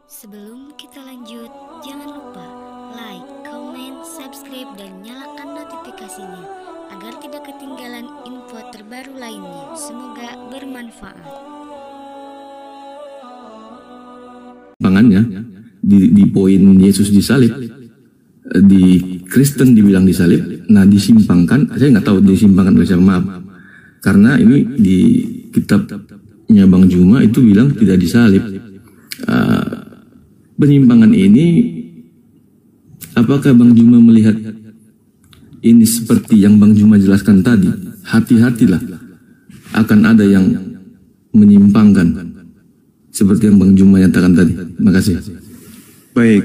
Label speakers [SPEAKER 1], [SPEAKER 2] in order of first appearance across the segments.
[SPEAKER 1] Sebelum kita lanjut, jangan lupa like, comment, subscribe, dan nyalakan notifikasinya agar tidak ketinggalan info terbaru lainnya. Semoga bermanfaat.
[SPEAKER 2] Pangannya di poin Yesus disalib, di Kristen dibilang disalib, nah disimpangkan, saya nggak tahu disimpangkan oleh siapa, maaf, karena ini di kitabnya Bang Juma itu bilang tidak disalib. Penyimpangan ini, apakah Bang Juma melihat ini seperti yang Bang Juma jelaskan tadi? Hati-hatilah, akan ada yang menyimpangkan seperti yang Bang Juma nyatakan tadi. Terima kasih.
[SPEAKER 3] Baik,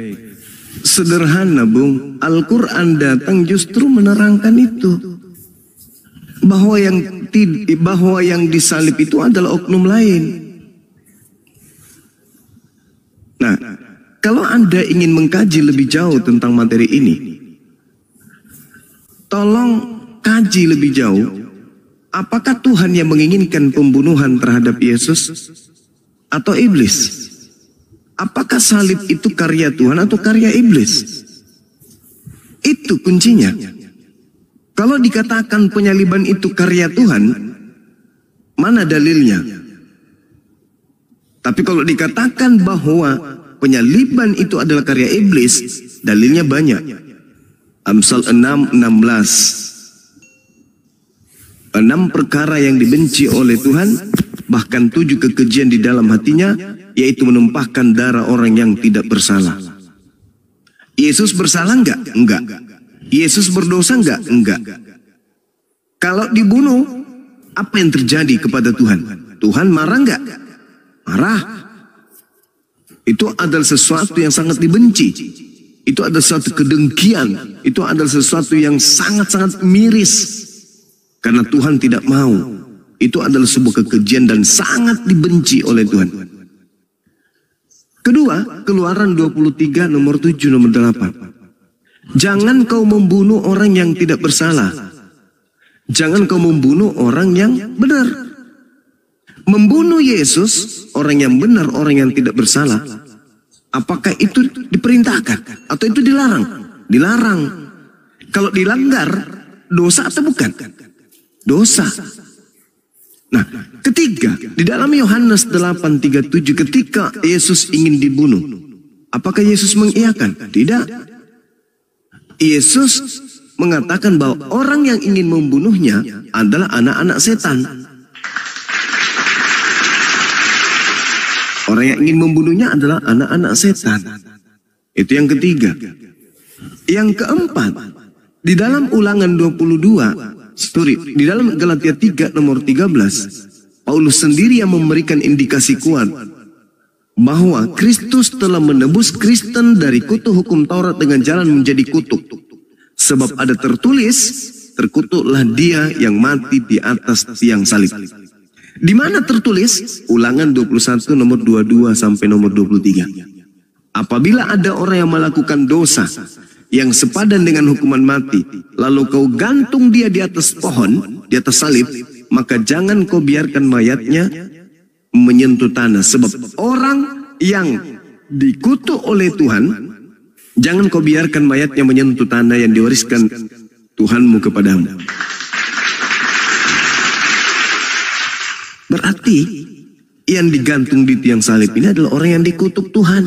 [SPEAKER 3] sederhana Bung, Al-Quran datang justru menerangkan itu, bahwa yang disalib itu adalah oknum lain. Nah, kalau Anda ingin mengkaji lebih jauh tentang materi ini, tolong kaji lebih jauh, apakah Tuhan yang menginginkan pembunuhan terhadap Yesus atau iblis? Apakah salib itu karya Tuhan atau karya iblis? Itu kuncinya. Kalau dikatakan penyaliban itu karya Tuhan, mana dalilnya? Tapi kalau dikatakan bahwa penyaliban itu adalah karya iblis, dalilnya banyak. Amsal 6:16. 6 perkara yang dibenci oleh Tuhan, bahkan 7 kekejian di dalam hatinya, yaitu menumpahkan darah orang yang tidak bersalah. Yesus bersalah enggak? Enggak. Yesus berdosa enggak? Enggak. Kalau dibunuh, apa yang terjadi kepada Tuhan? Tuhan marah enggak? Marah. Itu adalah sesuatu yang sangat dibenci. Itu adalah sesuatu kedengkian. Itu adalah sesuatu yang sangat-sangat miris. Karena Tuhan tidak mau. Itu adalah sebuah kekejian dan sangat dibenci oleh Tuhan. Kedua, Keluaran 23 nomor 7 nomor 8. Jangan kau membunuh orang yang tidak bersalah. Jangan kau membunuh orang yang benar. Membunuh Yesus, orang yang benar, orang yang tidak bersalah, apakah itu diperintahkan atau itu dilarang? Dilarang. Kalau dilanggar, dosa atau bukan? Dosa. Nah, ketiga, di dalam Yohanes 8:37, ketika Yesus ingin dibunuh, apakah Yesus mengiyakan? Tidak. Yesus mengatakan bahwa orang yang ingin membunuhnya adalah anak-anak setan. Orang yang ingin membunuhnya adalah anak-anak setan. Itu yang ketiga. Yang keempat, di dalam Ulangan 22, di dalam Galatia 3 nomor 13, Paulus sendiri yang memberikan indikasi kuat bahwa Kristus telah menebus Kristen dari kutuk hukum Taurat dengan jalan menjadi kutuk. Sebab ada tertulis, terkutuklah dia yang mati di atas tiang salib. Di mana tertulis? Ulangan 21 nomor 22 sampai nomor 23. Apabila ada orang yang melakukan dosa yang sepadan dengan hukuman mati, lalu kau gantung dia di atas pohon, di atas salib, maka jangan kau biarkan mayatnya menyentuh tanah. Sebab orang yang dikutuk oleh Tuhan, jangan kau biarkan mayatnya menyentuh tanah yang diwariskan Tuhanmu kepadamu. Berarti yang digantung di tiang salib ini adalah orang yang dikutuk Tuhan.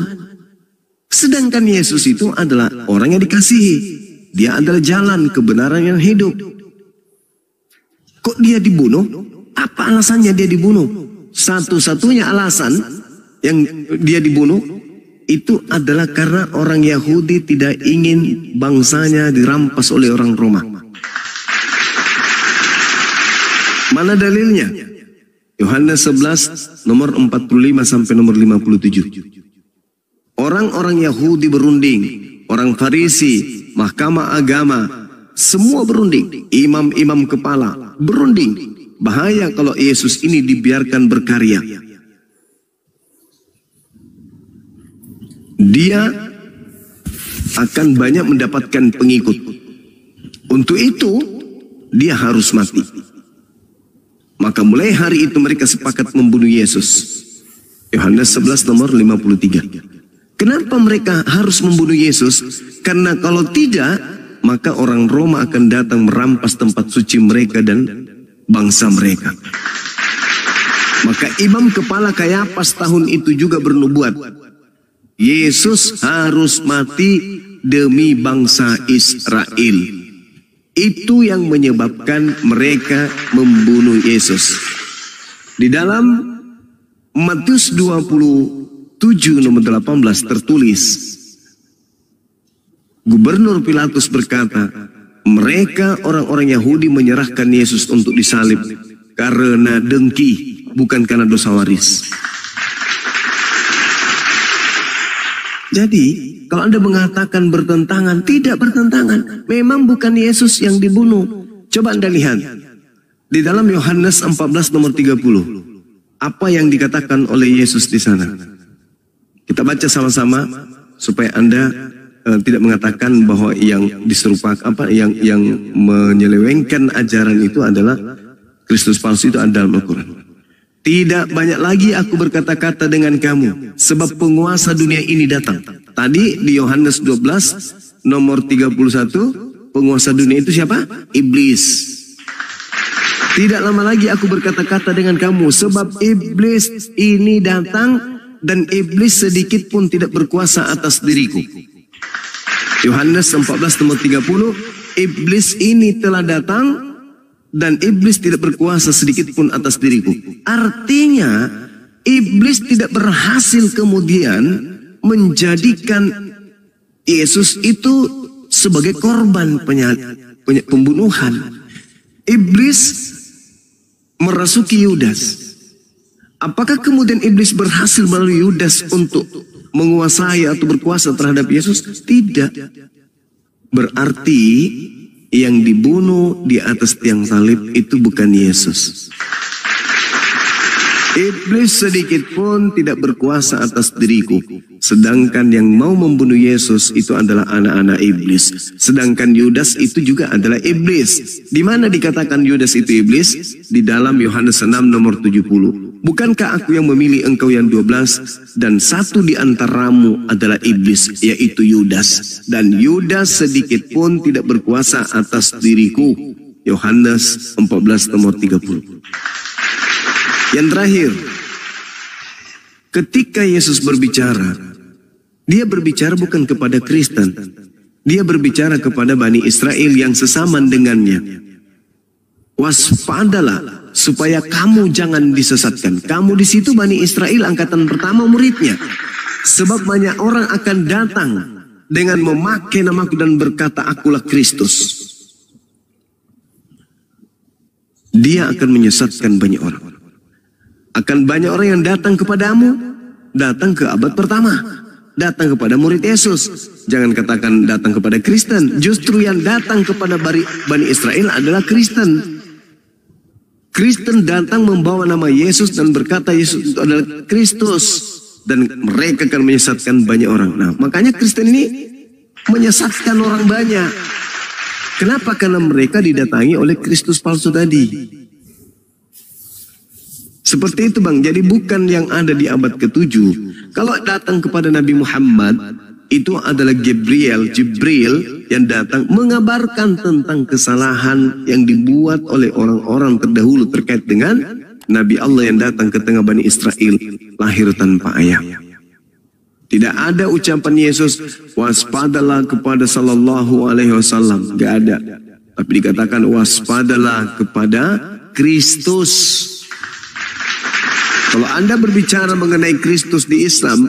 [SPEAKER 3] Sedangkan Yesus itu adalah orang yang dikasihi. Dia adalah jalan kebenaran yang hidup. Kok dia dibunuh? Apa alasannya dia dibunuh? Satu-satunya alasan yang dia dibunuh itu adalah karena orang Yahudi tidak ingin bangsanya dirampas oleh orang Roma. Mana dalilnya? Yohanes 11 nomor 45 sampai nomor 57. Orang-orang Yahudi berunding, orang Farisi, mahkamah agama, semua berunding, imam-imam kepala berunding. Bahaya kalau Yesus ini dibiarkan berkarya. Dia akan banyak mendapatkan pengikut. Untuk itu, dia harus mati. Maka mulai hari itu mereka sepakat membunuh Yesus. Yohanes 11 nomor 53. Kenapa mereka harus membunuh Yesus? Karena kalau tidak, maka orang Roma akan datang merampas tempat suci mereka dan bangsa mereka. Maka imam kepala Kayafas tahun itu juga bernubuat, Yesus harus mati demi bangsa Israel. Itu yang menyebabkan mereka membunuh Yesus. Di dalam Matius 27 nomor 18 tertulis, Gubernur Pilatus berkata, mereka orang-orang Yahudi menyerahkan Yesus untuk disalib karena dengki, bukan karena dosa waris. Jadi, kalau Anda mengatakan bertentangan, tidak bertentangan. Memang bukan Yesus yang dibunuh. Coba Anda lihat. Di dalam Yohanes 14 nomor 30. Apa yang dikatakan oleh Yesus di sana? Kita baca sama-sama supaya Anda tidak mengatakan bahwa yang diserupakan yang menyelewengkan ajaran itu adalah Kristus palsu itu ada dalam Al-Quran. Tidak banyak lagi aku berkata-kata dengan kamu, sebab penguasa dunia ini datang. Tadi di Yohanes 12 nomor 31, penguasa dunia itu siapa? Iblis. Tidak lama lagi aku berkata-kata dengan kamu, sebab iblis ini datang dan iblis sedikit pun tidak berkuasa atas diriku. Yohanes 14 nomor 30, iblis ini telah datang dan iblis tidak berkuasa sedikit pun atas diriku. Artinya, iblis tidak berhasil kemudian menjadikan Yesus itu sebagai korban pembunuhan. Iblis merasuki Yudas. Apakah kemudian iblis berhasil melalui Yudas untuk menguasai atau berkuasa terhadap Yesus? Tidak. Berarti yang dibunuh di atas tiang salib itu bukan Yesus. Iblis sedikit pun tidak berkuasa atas diriku. Sedangkan yang mau membunuh Yesus itu adalah anak-anak iblis. Sedangkan Yudas itu juga adalah iblis. Di mana dikatakan Yudas itu iblis? Di dalam Yohanes 6 nomor 70. Bukankah aku yang memilih engkau yang 12 dan satu di antaramu adalah iblis, yaitu Yudas. Dan Yudas sedikit pun tidak berkuasa atas diriku. Yohanes 14 nomor 30. Yang terakhir, ketika Yesus berbicara, dia berbicara bukan kepada Kristen, dia berbicara kepada Bani Israel yang sesama dengannya. Waspadalah supaya kamu jangan disesatkan. Kamu di situ Bani Israel angkatan pertama muridnya. Sebab banyak orang akan datang dengan memakai namaku dan berkata, akulah Kristus. Dia akan menyesatkan banyak orang. Akan banyak orang yang datang kepadamu, datang ke abad pertama, datang kepada murid Yesus. Jangan katakan datang kepada Kristen. Justru yang datang kepada Bani Israel adalah Kristen. Kristen datang membawa nama Yesus dan berkata Yesus itu adalah Kristus. Dan mereka akan menyesatkan banyak orang. Nah, makanya Kristen ini menyesatkan orang banyak. Kenapa? Karena mereka didatangi oleh Kristus palsu tadi. Seperti itu bang, jadi bukan yang ada di abad ke-7. Kalau datang kepada Nabi Muhammad, itu adalah Jibril yang datang mengabarkan tentang kesalahan yang dibuat oleh orang-orang terdahulu terkait dengan Nabi Allah yang datang ke tengah Bani Israel, lahir tanpa ayah. Tidak ada ucapan Yesus, waspadalah kepada sallallahu alaihi wasallam. Gak ada. Tapi dikatakan waspadalah kepada Kristus. Kalau Anda berbicara mengenai Kristus di Islam,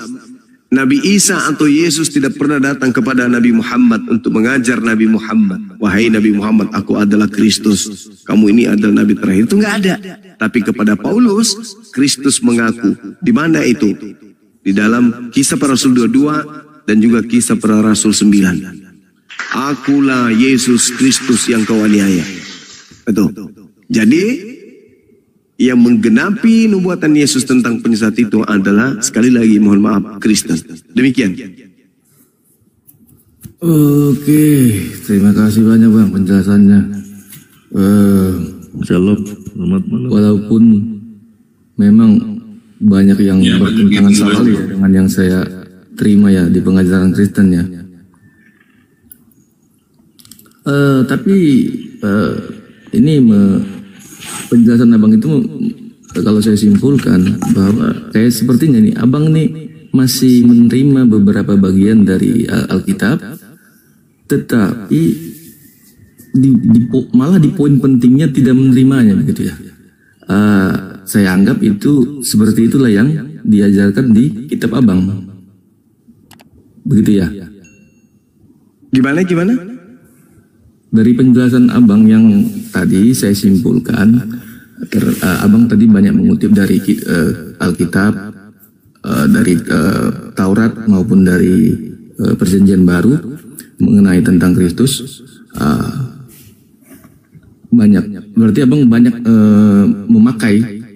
[SPEAKER 3] Nabi Isa atau Yesus tidak pernah datang kepada Nabi Muhammad untuk mengajar Nabi Muhammad. Wahai Nabi Muhammad, aku adalah Kristus. Kamu ini adalah Nabi terakhir. Itu nggak ada. Tapi kepada Paulus, Kristus mengaku. Di mana itu? Di dalam Kisah Para Rasul 22 dan juga Kisah Para Rasul 9. Akulah Yesus Kristus yang kau aniaya. Betul. Jadi yang menggenapi nubuatan Yesus tentang penyesat itu adalah, sekali lagi mohon maaf, Kristen. Demikian.
[SPEAKER 2] Oke, terima kasih banyak bang penjelasannya.
[SPEAKER 4] Shalom, selamat malam.
[SPEAKER 2] Walaupun memang banyak yang
[SPEAKER 4] Ya,
[SPEAKER 2] bertentangan
[SPEAKER 4] begitu,
[SPEAKER 2] sekali ya dengan yang saya terima ya di pengajaran Kristen ya. Tapi ini penjelasan abang itu kalau saya simpulkan bahwa kayak sepertinya nih abang nih masih menerima beberapa bagian dari Alkitab, tetapi malah di poin pentingnya tidak menerimanya begitu ya. Saya anggap itu seperti itulah yang diajarkan di kitab abang, begitu ya.
[SPEAKER 3] Gimana?
[SPEAKER 2] Dari penjelasan abang yang tadi saya simpulkan, abang tadi banyak mengutip dari Alkitab, dari Taurat maupun dari Perjanjian Baru mengenai tentang Kristus. Banyak, berarti abang banyak memakai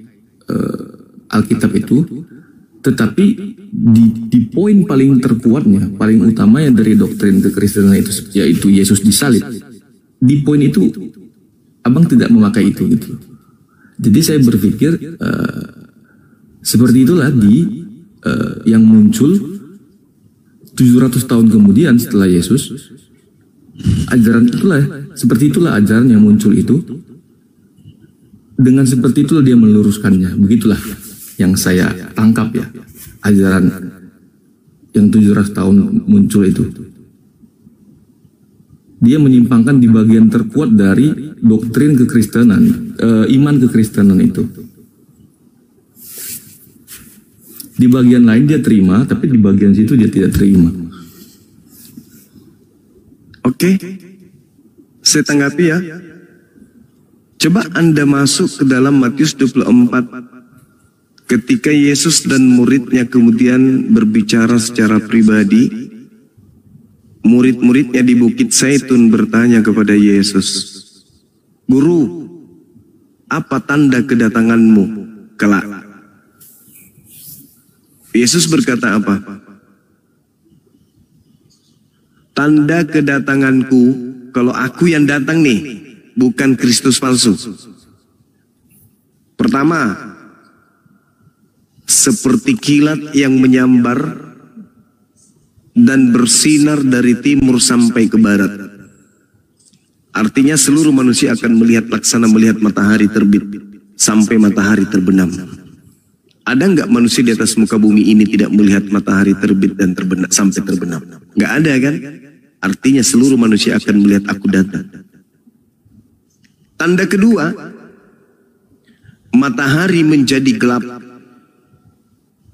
[SPEAKER 2] Alkitab itu, tetapi di poin paling terkuatnya, paling utamanya dari doktrin kekristenan itu, yaitu Yesus disalib. Di poin itu abang tidak memakai itu gitu. Jadi saya berpikir seperti itulah yang muncul 700 tahun kemudian setelah Yesus. Ajaran itulah, seperti itulah ajaran yang muncul itu. Dengan seperti itulah dia meluruskannya. Begitulah yang saya tangkap ya, ajaran yang 700 tahun muncul itu. Dia menyimpangkan di bagian terkuat dari doktrin kekristenan, iman kekristenan itu. Di bagian lain dia terima, tapi di bagian situ dia tidak terima.
[SPEAKER 3] Oke, saya tanggapi ya. Coba Anda masuk ke dalam Matius 24. Ketika Yesus dan muridnya kemudian berbicara secara pribadi, murid-muridnya di Bukit Zaitun bertanya kepada Yesus, "Guru, apa tanda kedatanganmu kelak?" Yesus berkata apa? "Tanda kedatanganku, kalau aku yang datang nih, bukan Kristus palsu. Pertama, seperti kilat yang menyambar dan bersinar dari timur sampai ke barat." Artinya seluruh manusia akan melihat laksana melihat matahari terbit sampai matahari terbenam. Ada nggak manusia di atas muka bumi ini tidak melihat matahari terbit dan terbenam sampai terbenam? Nggak ada kan? Artinya seluruh manusia akan melihat aku datang. Tanda kedua, matahari menjadi gelap,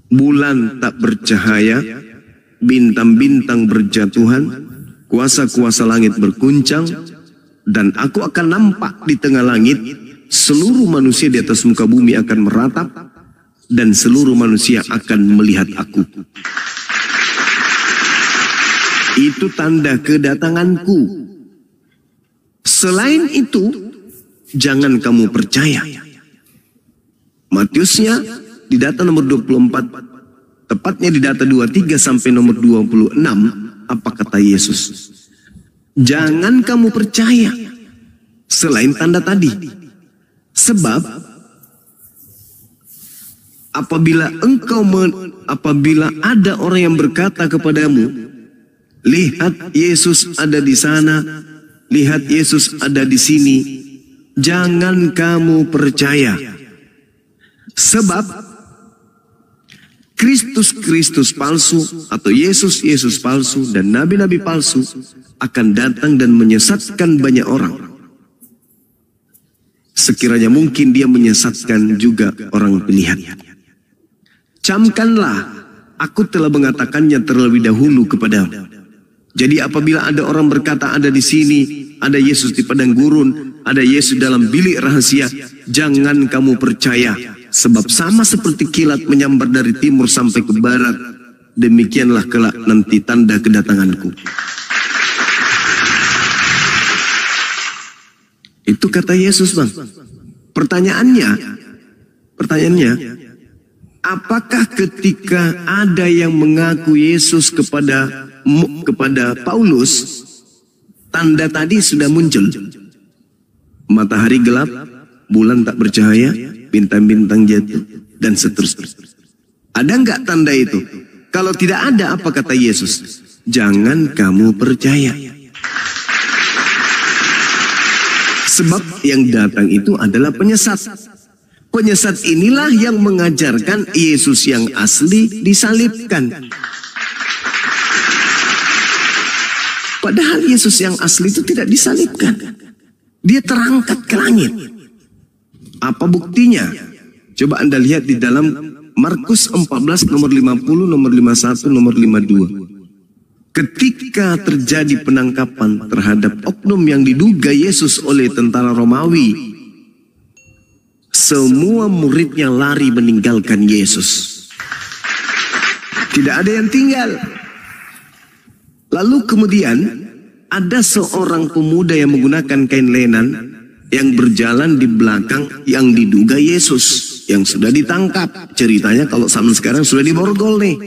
[SPEAKER 3] bulan tak bercahaya, bintang-bintang berjatuhan, kuasa-kuasa langit berguncang, dan aku akan nampak di tengah langit, seluruh manusia di atas muka bumi akan meratap, dan seluruh manusia akan melihat aku. Itu tanda kedatanganku. Selain itu, jangan kamu percaya. Matiusnya di data nomor 24, tepatnya di data 23 sampai nomor 26, apa kata Yesus? Jangan kamu percaya selain tanda tadi. Sebab apabila ada orang yang berkata kepadamu, lihat Yesus ada di sana, lihat Yesus ada di sini, jangan kamu percaya. Sebab Kristus palsu atau Yesus palsu dan nabi-nabi palsu akan datang dan menyesatkan banyak orang. Sekiranya mungkin dia menyesatkan juga orang pilihan. Camkanlah, aku telah mengatakannya terlebih dahulu kepadamu. Jadi apabila ada orang berkata ada di sini, ada Yesus di padang gurun, ada Yesus dalam bilik rahasia, jangan kamu percaya. Sebab sama seperti kilat menyambar dari timur sampai ke barat, demikianlah kelak nanti tanda kedatanganku. Itu kata Yesus, Bang. Pertanyaannya, apakah ketika ada yang mengaku Yesus kepada Paulus, tanda tadi sudah muncul? Matahari gelap, bulan tak bercahaya, bintang-bintang jatuh, dan seterusnya. Ada nggak tanda itu? Kalau tidak ada, apa kata Yesus? Jangan kamu percaya. Sebab yang datang itu adalah penyesat. Penyesat inilah yang mengajarkan Yesus yang asli disalibkan. Padahal Yesus yang asli itu tidak disalibkan. Dia terangkat ke langit. Apa buktinya? Coba Anda lihat di dalam Markus 14 nomor 50, nomor 51, nomor 52. Ketika terjadi penangkapan terhadap oknum yang diduga Yesus oleh tentara Romawi, semua muridnya lari meninggalkan Yesus. Tidak ada yang tinggal. Lalu kemudian ada seorang pemuda yang menggunakan kain lenan yang berjalan di belakang yang diduga Yesus, yang sudah ditangkap. Ceritanya kalau zaman sekarang sudah diborgol nih.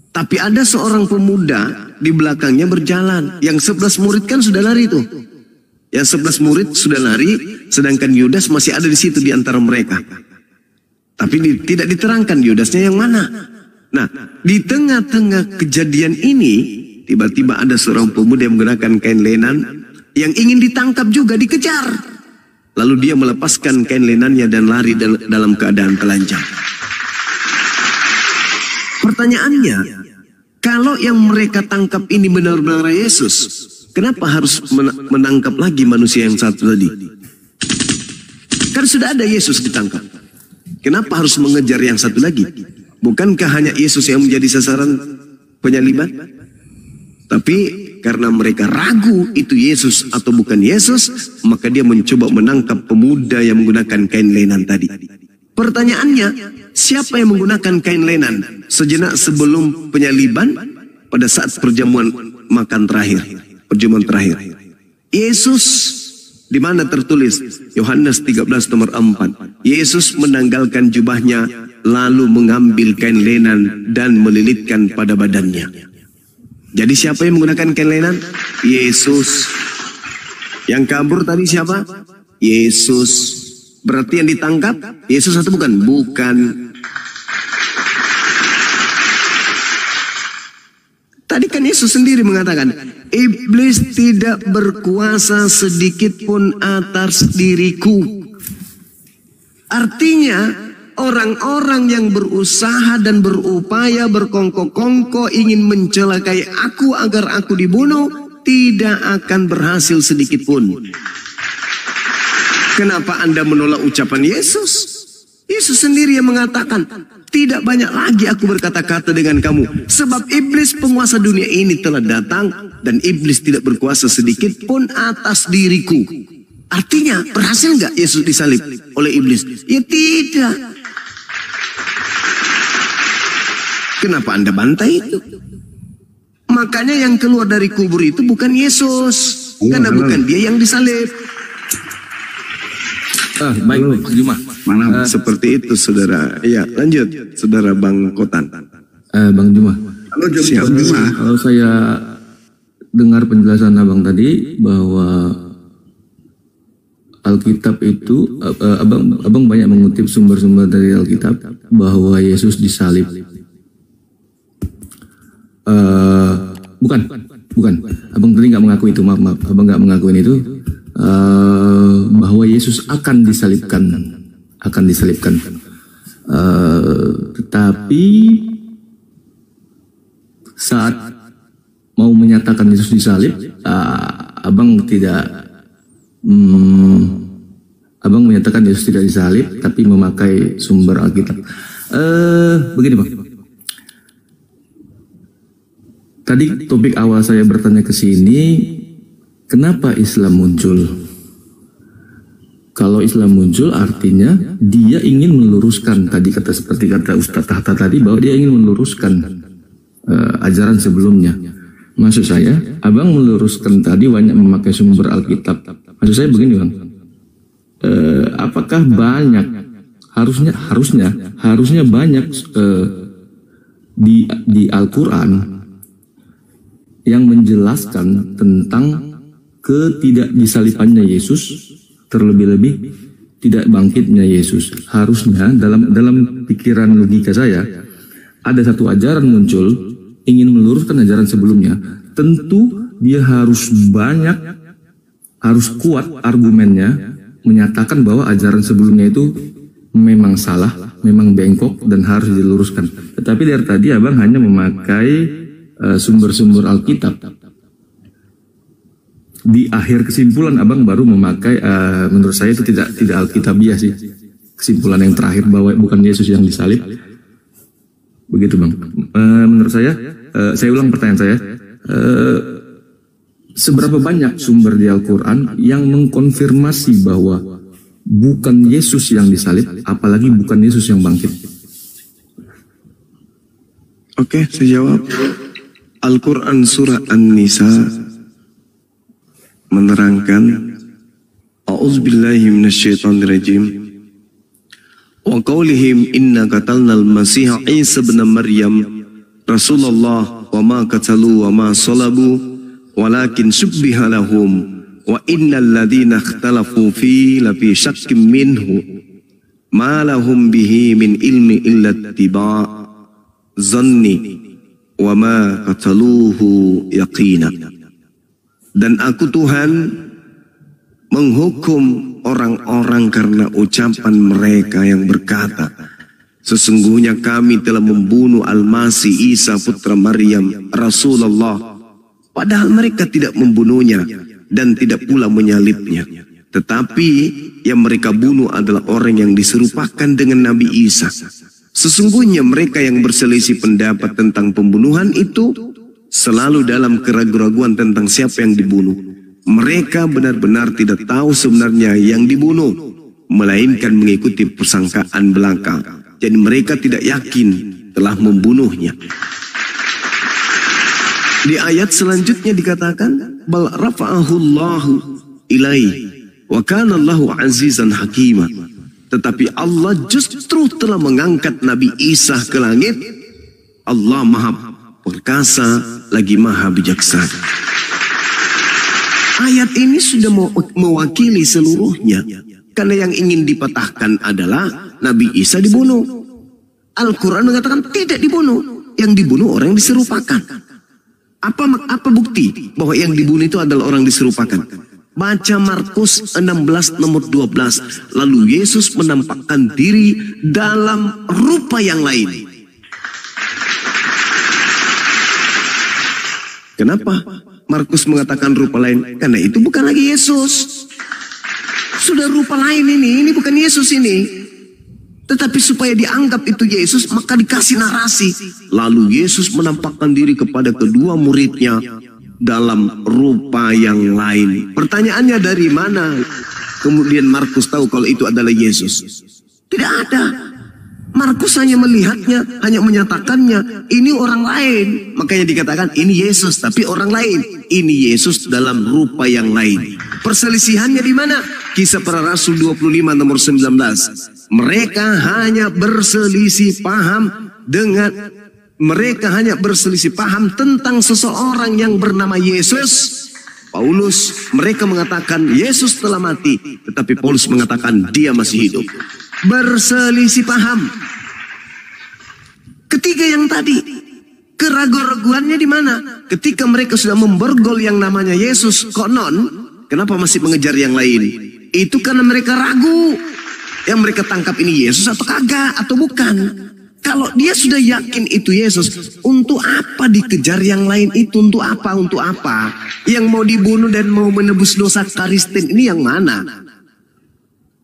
[SPEAKER 3] Tapi ada seorang pemuda di belakangnya berjalan. Yang 11 murid kan sudah lari tuh. Yang 11 murid sudah lari, sedangkan Yudas masih ada di situ di antara mereka. Tapi tidak diterangkan Yudasnya yang mana. Nah, di tengah-tengah kejadian ini, tiba-tiba ada seorang pemuda yang menggunakan kain lenan yang ingin ditangkap juga, dikejar. Lalu dia melepaskan kain lenannya dan lari dalam keadaan telanjang. Pertanyaannya, kalau yang mereka tangkap ini benar-benar Yesus, kenapa harus menangkap lagi manusia yang satu tadi? Kan sudah ada Yesus ditangkap. Kenapa harus mengejar yang satu lagi? Bukankah hanya Yesus yang menjadi sasaran penyaliban? Tapi karena mereka ragu itu Yesus atau bukan Yesus, maka dia mencoba menangkap pemuda yang menggunakan kain lenan tadi. Pertanyaannya, siapa yang menggunakan kain lenan sejenak sebelum penyaliban pada saat perjamuan makan terakhir, perjamuan terakhir? Yesus, di mana tertulis? Yohanes 13 nomor 4. Yesus menanggalkan jubahnya lalu mengambil kain lenan dan melilitkan pada badannya. Jadi siapa yang menggunakan kain lenan? Yesus. Yang kabur tadi siapa? Yesus. Berarti yang ditangkap Yesus atau bukan? Bukan. Tadi kan Yesus sendiri mengatakan, iblis tidak berkuasa sedikit pun atas diriku. Artinya, orang-orang yang berusaha dan berupaya berkongko-kongko ingin mencelakai aku agar aku dibunuh, tidak akan berhasil sedikit pun. Kenapa Anda menolak ucapan Yesus? Yesus sendiri yang mengatakan, tidak banyak lagi aku berkata-kata dengan kamu. Sebab iblis penguasa dunia ini telah datang dan iblis tidak berkuasa sedikit pun atas diriku. Artinya, berhasil nggak Yesus disalib oleh iblis? Ya tidak. Kenapa Anda bantai itu? Makanya yang keluar dari kubur itu bukan Yesus. Karena bukan dia yang disalib.
[SPEAKER 2] Baik, Juma.
[SPEAKER 3] Mana seperti itu, saudara. Iya, lanjut, saudara Bang Kotan.
[SPEAKER 2] Bang Juma.
[SPEAKER 3] Halo, Juma.
[SPEAKER 2] Kalau saya dengar penjelasan Abang tadi bahwa Alkitab itu, abang banyak mengutip sumber-sumber dari Alkitab bahwa Yesus disalib. Bukan. Abang tadi nggak mengaku itu, maaf. Abang nggak mengakuin itu. Bahwa Yesus akan disalibkan. Tetapi saat mau menyatakan Yesus disalib, abang menyatakan Yesus tidak disalib, tapi memakai sumber Alkitab. Begini Bang. Tadi topik awal saya bertanya ke sini, kenapa Islam muncul? Kalau Islam muncul artinya dia ingin meluruskan, seperti kata Ustadz Tahta tadi, bahwa dia ingin meluruskan ajaran sebelumnya. Maksud saya, abang meluruskan tadi banyak memakai sumber Alkitab. Maksud saya begini Bang, apakah banyak, harusnya banyak di Al-Quran yang menjelaskan tentang ketidakdisalibannya Yesus, terlebih-lebih tidak bangkitnya Yesus. Harusnya dalam pikiran logika saya, ada satu ajaran muncul ingin meluruskan ajaran sebelumnya, tentu dia harus kuat argumennya menyatakan bahwa ajaran sebelumnya itu memang salah, memang bengkok dan harus diluruskan. Tetapi dari tadi abang hanya memakai sumber-sumber Alkitab. Di akhir kesimpulan abang baru memakai, menurut saya itu tidak Alkitabiah sih. Kesimpulan yang terakhir bahwa bukan Yesus yang disalib. Begitu bang. Menurut saya ulang pertanyaan saya. Seberapa banyak sumber di Al-Quran yang mengkonfirmasi bahwa bukan Yesus yang disalib, apalagi bukan Yesus yang bangkit?
[SPEAKER 3] Oke, saya jawab. Al-Quran surah An-Nisa menerangkan, A'udzubillahi minasyaitonirrajim. Wa qaulihim inna qatalnal Masih Isa ibn Maryam Rasulullah wa ma qatalu wa ma salabu walakin subbiha lahum wa innal ladzina ikhtalafu fi lafi syakkim minhu ma lahum bihi min ilmi illa ittiba' zanni wa ma qataluhu yaqina. Dan aku Tuhan menghukum orang-orang karena ucapan mereka yang berkata, sesungguhnya kami telah membunuh Al-Masih Isa putra Maryam Rasulullah, padahal mereka tidak membunuhnya dan tidak pula menyalibnya. Tetapi yang mereka bunuh adalah orang yang diserupakan dengan Nabi Isa. Sesungguhnya mereka yang berselisih pendapat tentang pembunuhan itu selalu dalam keraguan-raguan tentang siapa yang dibunuh. Mereka benar-benar tidak tahu sebenarnya yang dibunuh, melainkan mengikuti persangkaan belaka. Jadi mereka tidak yakin telah membunuhnya. Di ayat selanjutnya dikatakan, bal rafa'ahu Allahu ilaihi wa kana Allahu azizan hakima. Tetapi Allah justru telah mengangkat Nabi Isa ke langit. Allah Maha Perkasa lagi Maha Bijaksana. Ayat ini sudah mewakili seluruhnya, karena yang ingin dipatahkan adalah Nabi Isa dibunuh. Al-Quran mengatakan tidak dibunuh, yang dibunuh orang yang diserupakan. Apa bukti bahwa yang dibunuh itu adalah orang diserupakan? Baca Markus 16 nomor 12. Lalu Yesus menampakkan diri dalam rupa yang lain. Kenapa Markus mengatakan rupa lain? Karena itu bukan lagi Yesus. Sudah rupa lain ini bukan Yesus ini. Tetapi supaya dianggap itu Yesus, maka dikasih narasi. Lalu Yesus menampakkan diri kepada kedua muridnya dalam rupa yang lain. Pertanyaannya, dari mana kemudian Markus tahu kalau itu adalah Yesus? Tidak ada. Markus hanya melihatnya, hanya menyatakannya, ini orang lain. Makanya dikatakan ini Yesus, tapi orang lain. Ini Yesus dalam rupa yang lain. Perselisihannya di mana? Kisah Para Rasul 25 nomor 19. Mereka hanya berselisih paham tentang seseorang yang bernama Yesus. Paulus, mereka mengatakan Yesus telah mati, tetapi Paulus mengatakan dia masih hidup. Berselisih paham. Ketiga yang tadi, keraguan-raguannya di mana? Ketika mereka sudah memborgol yang namanya Yesus, konon, kenapa masih mengejar yang lain? Itu karena mereka ragu. Yang mereka tangkap ini Yesus atau kagak, atau bukan. Kalau dia sudah yakin itu Yesus, untuk apa dikejar yang lain itu? Untuk apa? Untuk apa? Yang mau dibunuh dan mau menebus dosa Kristen ini yang mana?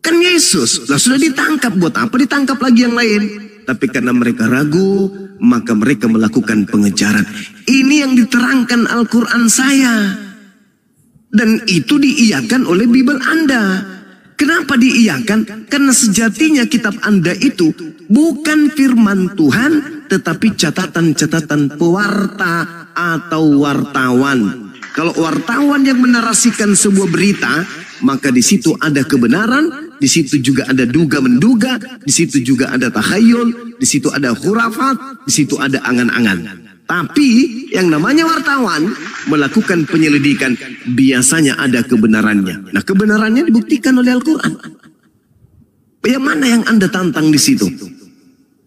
[SPEAKER 3] Kan Yesus. Lah sudah ditangkap, buat apa ditangkap lagi yang lain? Tapi karena mereka ragu, maka mereka melakukan pengejaran. Ini yang diterangkan Al-Quran saya. Dan itu diiyakan oleh Bible Anda. Kenapa diiyakan? Karena sejatinya kitab Anda itu bukan firman Tuhan, tetapi catatan-catatan pewarta atau wartawan. Kalau wartawan yang menarasikan sebuah berita, maka di situ ada kebenaran, di situ juga ada duga-menduga, di situ juga ada takhayul, di situ ada khurafat, di situ ada angan-angan. Tapi yang namanya wartawan melakukan penyelidikan, biasanya ada kebenarannya. Nah, kebenarannya dibuktikan oleh Al-Quran. Yang mana yang Anda tantang di situ?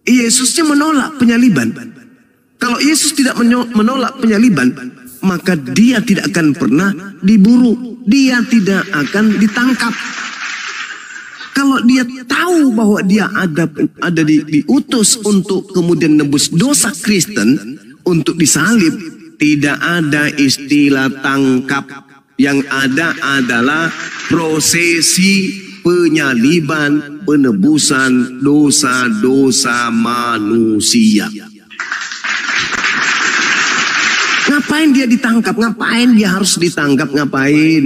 [SPEAKER 3] Yesusnya menolak penyaliban. Kalau Yesus tidak menolak penyaliban, maka dia tidak akan pernah diburu, dia tidak akan ditangkap. Kalau dia tahu bahwa dia ada diutus untuk kemudian nebus dosa Kristen untuk disalib, tidak ada istilah tangkap. Yang ada adalah prosesi penyaliban, penebusan dosa-dosa manusia. Ngapain dia ditangkap? Ngapain dia harus ditangkap? Ngapain?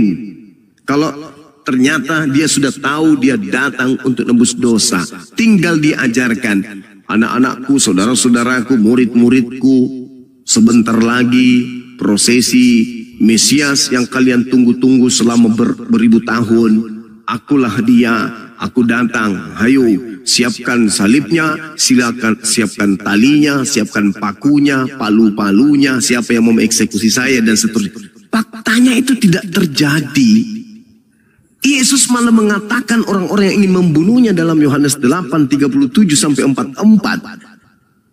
[SPEAKER 3] Kalau ternyata dia sudah tahu dia datang untuk nebus dosa, tinggal diajarkan. Anak-anakku, saudara-saudaraku, murid-muridku, sebentar lagi prosesi Mesias yang kalian tunggu-tunggu selama beribu tahun. Akulah dia, aku datang. Hayo, siapkan salibnya, silakan siapkan talinya, siapkan pakunya, palu-palunya, siapa yang mau mengeksekusi saya dan seterusnya. Faktanya itu tidak terjadi. Yesus malah mengatakan orang-orang yang ingin membunuhnya dalam Yohanes 8:37-44.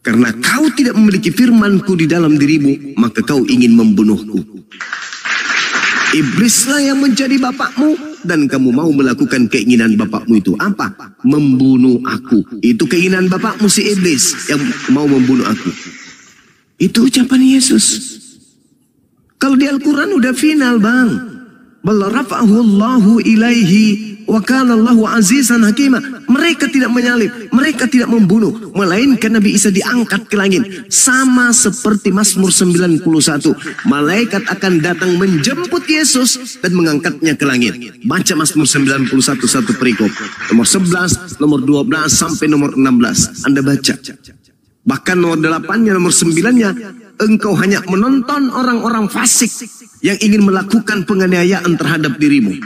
[SPEAKER 3] Karena kau tidak memiliki firmanku di dalam dirimu, maka kau ingin membunuhku. Iblislah yang menjadi bapakmu, dan kamu mau melakukan keinginan bapakmu itu. Apa? Membunuh aku. Itu keinginan bapakmu si iblis yang mau membunuh aku. Itu ucapan Yesus. Kalau di Al-Quran udah final, bang. Bal rafa'ahu Allahu ilaihi wa kana Allahu azizan hakima. Mereka tidak menyalib, mereka tidak membunuh, melainkan Nabi Isa diangkat ke langit. Sama seperti Mazmur 91, malaikat akan datang menjemput Yesus dan mengangkatnya ke langit. Baca Mazmur 91 satu perikop, nomor 11, nomor 12 sampai nomor 16. Anda baca. Bahkan nomor 8-nya, nomor 9-nya, engkau hanya menonton orang-orang fasik yang ingin melakukan penganiayaan terhadap dirimu.